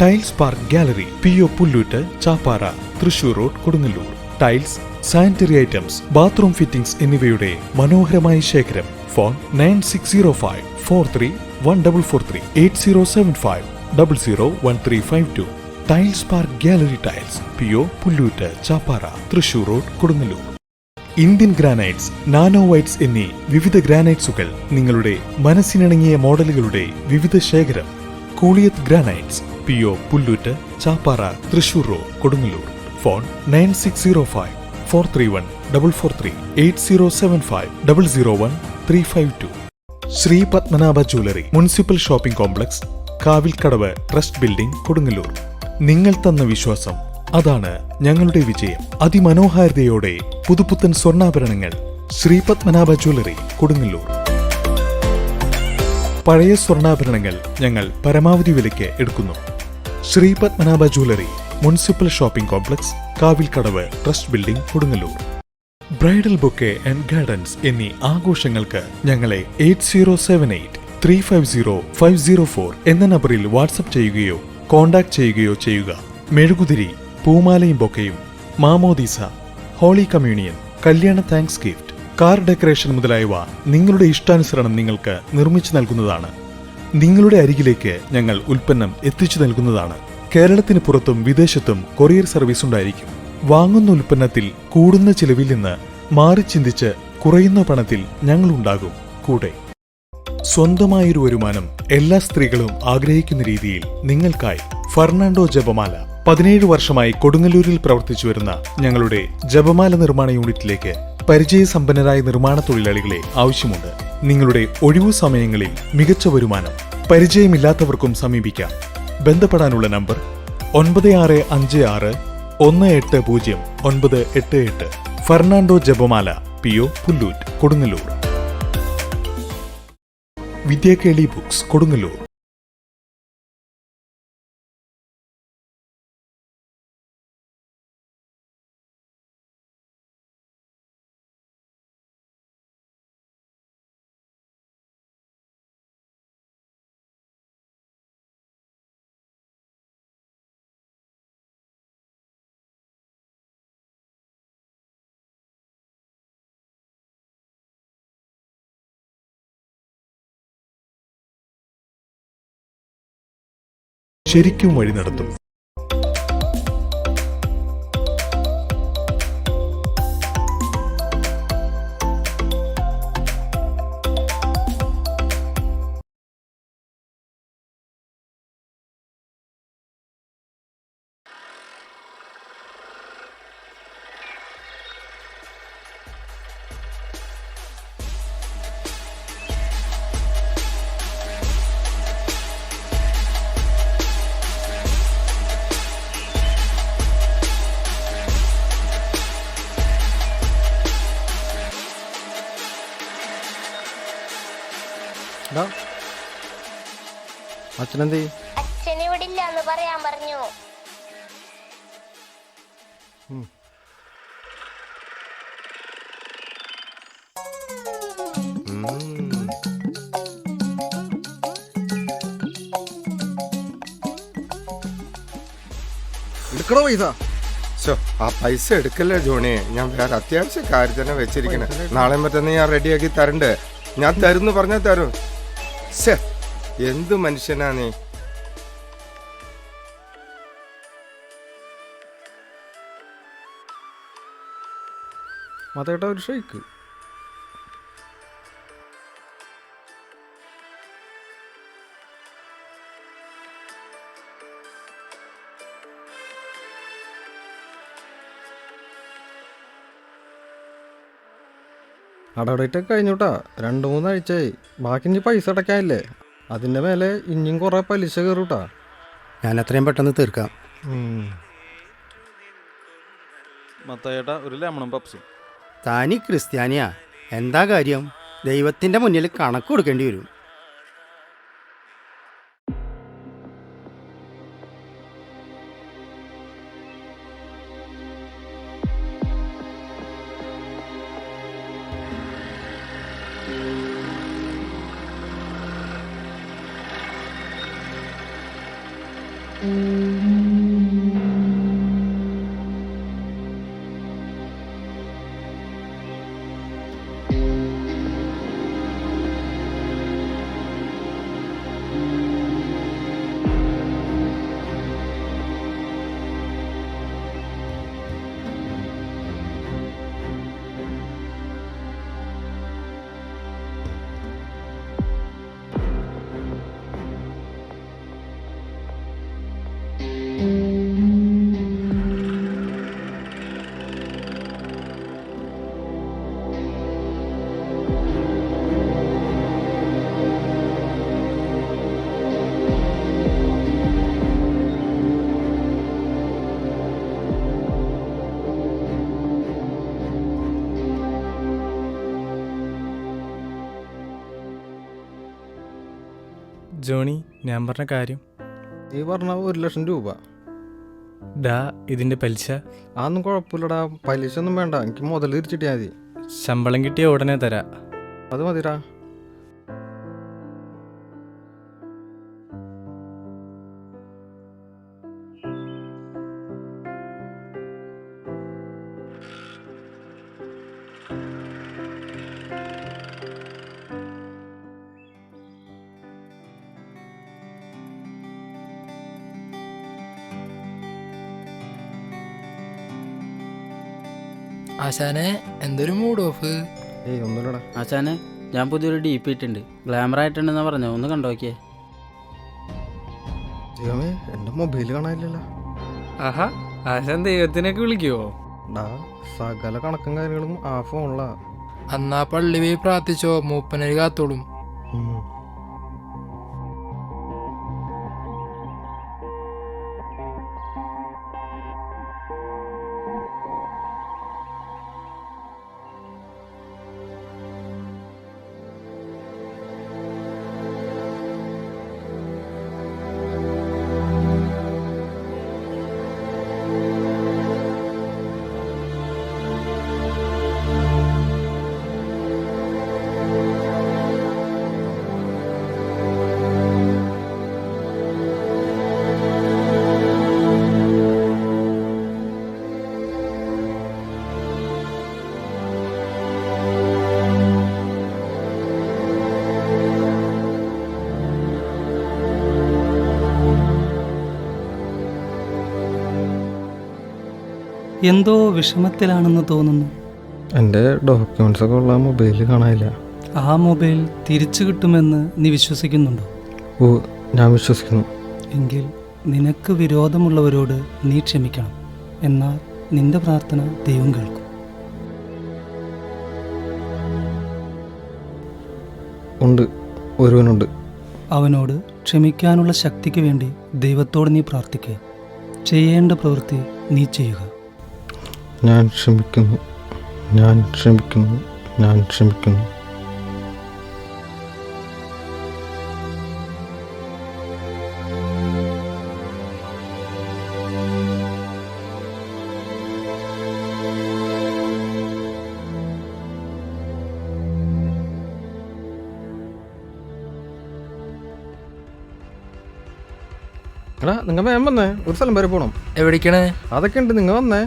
Tiles park gallery, PO Pullut, Chappara, Thrissur road, Kodungallur. Tiles, sanitary items, bathroom fittings എന്നിവയുടെ മനോഹരമായ ശേഖരം. Phone 9605431443 8075001352. Tiles park gallery tiles, PO Pullut, Chappara, Thrissur road, Kodungallur. Indian granites, nano whites എന്നീ വിവിധ ഗ്രാനൈറ്റ്സുകൾ, നിങ്ങളുടെ മനസ്സിനിണങ്ങിയ മോഡലുകളുടെ വിവിധ ശേഖരം. Kooliyath granites, PO Pullut, Chappara, Thrissur road, Kodungallur. Phone 9605431443 8075001352. Sree Padmanabha jewellery, municipal shopping complex, Kavilkadavu, trust building, Kodungallur. നിങ്ങൾ തന്ന വിശ്വാസം, അതാണ് ഞങ്ങളുടെ വിജയം. അതിമനോഹാരിതയോടെ പുതുപുത്തൻ സ്വർണ്ണാഭരണങ്ങൾ. ശ്രീ പത്മനാഭ ജ്വല്ലറി, കൊടുങ്ങല്ലൂർ. പഴയ സ്വർണ്ണാഭരണങ്ങൾ ഞങ്ങൾ പരമാവധി വിലയ്ക്ക് എടുക്കുന്നു. Shri Padmanabha jewellery, municipal shopping complex, Kavilkadavu, trust building, Kodungallur. Bridal bouquet and gardens എന്നീ ആഘോഷങ്ങൾക്ക് ഞങ്ങളെ 8078350504 എന്ന നമ്പറിൽ വാട്സ്ആപ്പ് ചെയ്യുകയോ കോൺടാക്ട് ചെയ്യുകയോ ചെയ്യുക. മെഴുകുതിരി, പൂമാലയും ബൊക്കയും, മാമോദീസ, ഹോളി കമ്മ്യൂണിയൻ, കല്യാണ താങ്ക്സ് ഗിഫ്റ്റ്, കാർ ഡെക്കറേഷൻ മുതലായവ നിങ്ങളുടെ ഇഷ്ടാനുസരണം നിങ്ങൾക്ക് നിർമ്മിച്ചു നൽകുന്നതാണ്. നിങ്ങളുടെ അരികിലേക്ക് ഞങ്ങൾ ഉൽപ്പന്നം എത്തിച്ചു നൽകുന്നതാണ്. കേരളത്തിന് പുറത്തും വിദേശത്തും കൊറിയർ സർവീസ് ഉണ്ടായിരിക്കും. വാങ്ങുന്ന ഉൽപ്പന്നത്തിൽ കൂടുന്ന ചിലവിൽ നിന്ന് മാറി ചിന്തിച്ച് കുറയുന്ന പണത്തിൽ ഞങ്ങളുണ്ടാകും കൂടെ. സ്വന്തമായൊരു വരുമാനം എല്ലാ സ്ത്രീകളും ആഗ്രഹിക്കുന്ന രീതിയിൽ നിങ്ങൾക്കായി ഫെർണാണ്ടോ ജപമാല. 17 വർഷമായി കൊടുങ്ങല്ലൂരിൽ പ്രവർത്തിച്ചു വരുന്ന ഞങ്ങളുടെ ജപമാല നിർമ്മാണ യൂണിറ്റിലേക്ക് പരിചയസമ്പന്നരായ നിർമ്മാണ തൊഴിലാളികളെ ആവശ്യമുണ്ട്. നിങ്ങളുടെ ഒഴിവു സമയങ്ങളിൽ മികച്ച വരുമാനം. പരിചയമില്ലാത്തവർക്കും സമീപിക്കാം. ബന്ധപ്പെടാനുള്ള നമ്പർ 9656180988. ഫെർണാണ്ടോ ജപമാല, PO പുല്ലൂറ്റ്, കൊടുങ്ങല്ലൂർ. വിദ്യാകേളി ബുക്സ്, കൊടുങ്ങല്ലൂർ. ശരിക്കും വഴി നടത്തും. അച്ഛനെന്തേ? അച്ഛൻ ഇവിടെ ഇല്ല എന്ന് പറയാൻ പറഞ്ഞു. എടുക്കണോ പൈസ? ആ പൈസ എടുക്കല്ലേ ജോണി, ഞാൻ വേറെ അത്യാവശ്യ കാര്യത്തിന് വെച്ചിരിക്കണേ. നാളെ മറ്റന്ന് ഞാൻ റെഡിയാക്കി തരണ്ട്. ഞാൻ തരുന്നു പറഞ്ഞാൽ തരും. എന്ത് മനുഷ്യനാ നീ? മതേട്ടാ ഒരു ഷേക്ക്. അടവിടേറ്റൊക്കെ കഴിഞ്ഞൂട്ടാ. 2-3 ആഴ്ചയായി. ബാക്കി ഇനി പൈസ അടയ്ക്കാനില്ലേ, അതിൻ്റെ മേലെ ഇനിയും കുറേ പലിശ കയറൂട്ടാ. ഞാൻ എത്രയും പെട്ടെന്ന് തീർക്കാം. മത്തായേട്ടാ ഒരു ലെമണും പപ്സും. താനി ക്രിസ്ത്യാനിയാ? എന്താ കാര്യം? ദൈവത്തിൻ്റെ മുന്നിൽ കണക്ക് കൊടുക്കേണ്ടി വരും. ജോണി, ഞാൻ പറഞ്ഞ കാര്യം. നീ പറഞ്ഞ 1,00,000 രൂപ. ഡാ, ഇതിൻ്റെ പലിശ. അതൊന്നും കുഴപ്പമില്ലടാ, പലിശ ഒന്നും വേണ്ട, എനിക്ക് മുതൽ തിരിച്ചിട്ടാൽ മതി. ശമ്പളം കിട്ടിയ ഉടനെ തരാം. അത് മതിടാ. ആശാനെ, എന്തൊരു മൂഡ് ഓഫ്. ഏയ് ഒന്നുമില്ലടാ. ആശാനെ, ഞാൻ പുതിയൊരു DP ഇട്ടുണ്ട്. ഗ്ലാമർ ആയിട്ടുണ്ടെന്നാ പറഞ്ഞോ, ഒന്ന് കണ്ടോക്കിയേ. ദൈവമേ, എൻ്റെ മൊബൈൽ കാണാനില്ലല്ലോ. ആഹാ, ആശാൻ ദൈവത്തിനൊക്കെ വിളിക്കുവോ? ഡാ, സകല കണക്കും കാര്യങ്ങളും ആ ഫോണിലാ. അന്നാ പള്ളി പോയി പ്രാർത്ഥിച്ചോ, മൂപ്പനര് കാത്തോളും. എന്തോ വിഷമത്തിലാണെന്ന് തോന്നുന്നു. എൻ്റെ ഡോക്യുമെന്റ്സ് ഒക്കെ ഉള്ള മൊബൈൽ കാണാനില്ല. ആ മൊബൈൽ തിരിച്ചു കിട്ടുമെന്ന് നീ വിശ്വസിക്കുന്നുണ്ടോ? ഓ, ഞാൻ വിശ്വസിക്കുന്നു. എങ്കിൽ നിനക്ക് വിരോധമുള്ളവരോട് നീ ക്ഷമിക്കണം. എന്നാൽ നിന്റെ പ്രാർത്ഥന ദൈവം കേൾക്കും. ഉണ്ട്, ഒരുവനുണ്ട്. അവനോട് ക്ഷമിക്കാനുള്ള ശക്തിക്ക് വേണ്ടി ദൈവത്തോട് നീ പ്രാർത്ഥിക്കുക. ചെയ്യേണ്ട പ്രവൃത്തി നീ ചെയ്യുക. ഞാൻ ക്ഷമിക്കുന്നു, ഞാൻ ക്ഷമിക്കുന്നു, ഞാൻ ക്ഷമിക്കുന്നു. എടാ, നിങ്ങൾ വേഗം വന്നേ, ഒരു സ്ഥലം വരെ പോകണം. എവിടേക്കാണ്? അതൊക്കെ ഉണ്ട്, നിങ്ങൾ വന്നേ.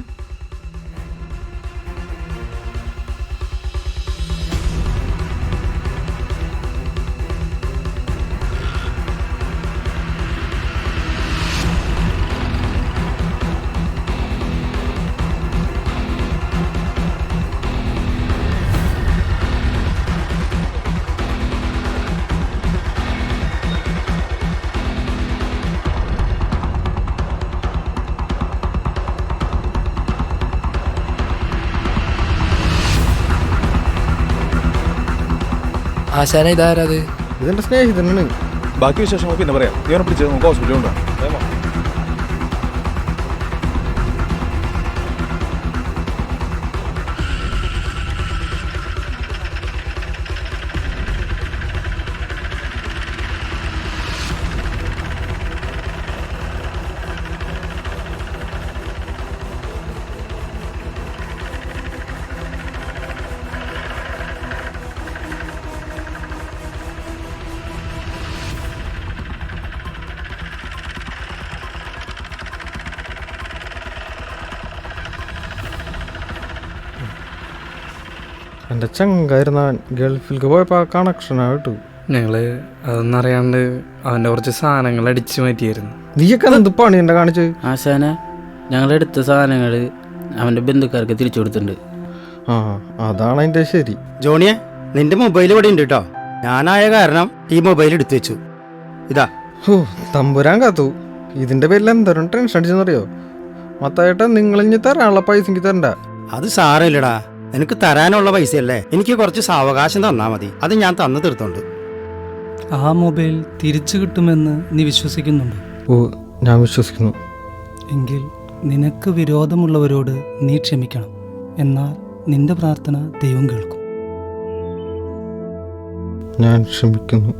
ആശാന, ഇതാരത്? ഇതെന്റെ സ്നേഹിതനാണ്. ബാക്കി വിശേഷങ്ങൾ പിന്നെ പറയാം. ഇവനെ പിടിച്ച് നമുക്ക് ഹോസ്പിറ്റലിൽ കൊണ്ടുപോകാം. എൻ്റെ ചങ്കായിരുന്നവൻ ഗൾഫിലേക്ക് പോയപ്പോൾ കണക്ഷനായിട്ട്. ഞങ്ങള് അതൊന്നറിയാണ്ട് അവൻ്റെ കുറച്ച് സാധനങ്ങൾ അടിച്ചു മാറ്റിയായിരുന്നു. നീയൊക്കെ എന്ത് പണി എന്നെ കാണിച്ച്? ആശാനെ, ഞങ്ങളെടുത്ത സാധനങ്ങൾ അവൻ്റെ ബന്ധുക്കാർക്ക് തിരിച്ചു കൊടുത്തിട്ടുണ്ട്. ആ, അതാണ് അതിൻ്റെ ശരി. ജോണിയെ, നിന്റെ മൊബൈൽ ഇവിടെ ഉണ്ട് കേട്ടോ. ഞാനായ കാരണം ഈ മൊബൈൽ എടുത്തു വെച്ചു. ഇതാ. ഹോ, തമ്പുരാൻ കാത്തു. ഇതിൻ്റെ പേരിൽ എന്തോരം ടെൻഷൻ അടിച്ചെന്നറിയോ? മത്തായിട്ട് നിങ്ങളിഞ്ഞ് തരാനുള്ള പൈസ എനിക്ക് തരണ്ട. അത് സാരമില്ലടാ, നിനക്ക് തരാനുള്ള പൈസയല്ലേ. എനിക്ക് കുറച്ച് സാവകാശം തന്നാ മതി, അത് ഞാൻ തന്നു തീർത്തോണ്ട്. ആ മൊബൈൽ തിരിച്ചു കിട്ടുമെന്ന് നീ വിശ്വസിക്കുന്നുണ്ടോ? ഓ, ഞാൻ വിശ്വസിക്കുന്നു. എങ്കിൽ നിനക്ക് വിരോധമുള്ളവരോട് നീ ക്ഷമിക്കണം. എന്നാൽ നിന്റെ പ്രാർത്ഥന ദൈവം കേൾക്കും. ഞാൻ ക്ഷമിക്കുന്നു,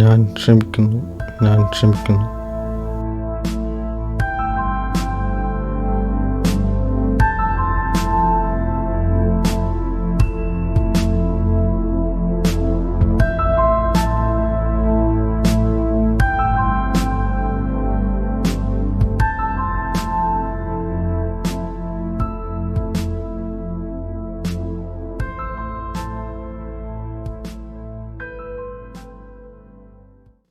ഞാൻ ക്ഷമിക്കുന്നു, ഞാൻ ക്ഷമിക്കുന്നു.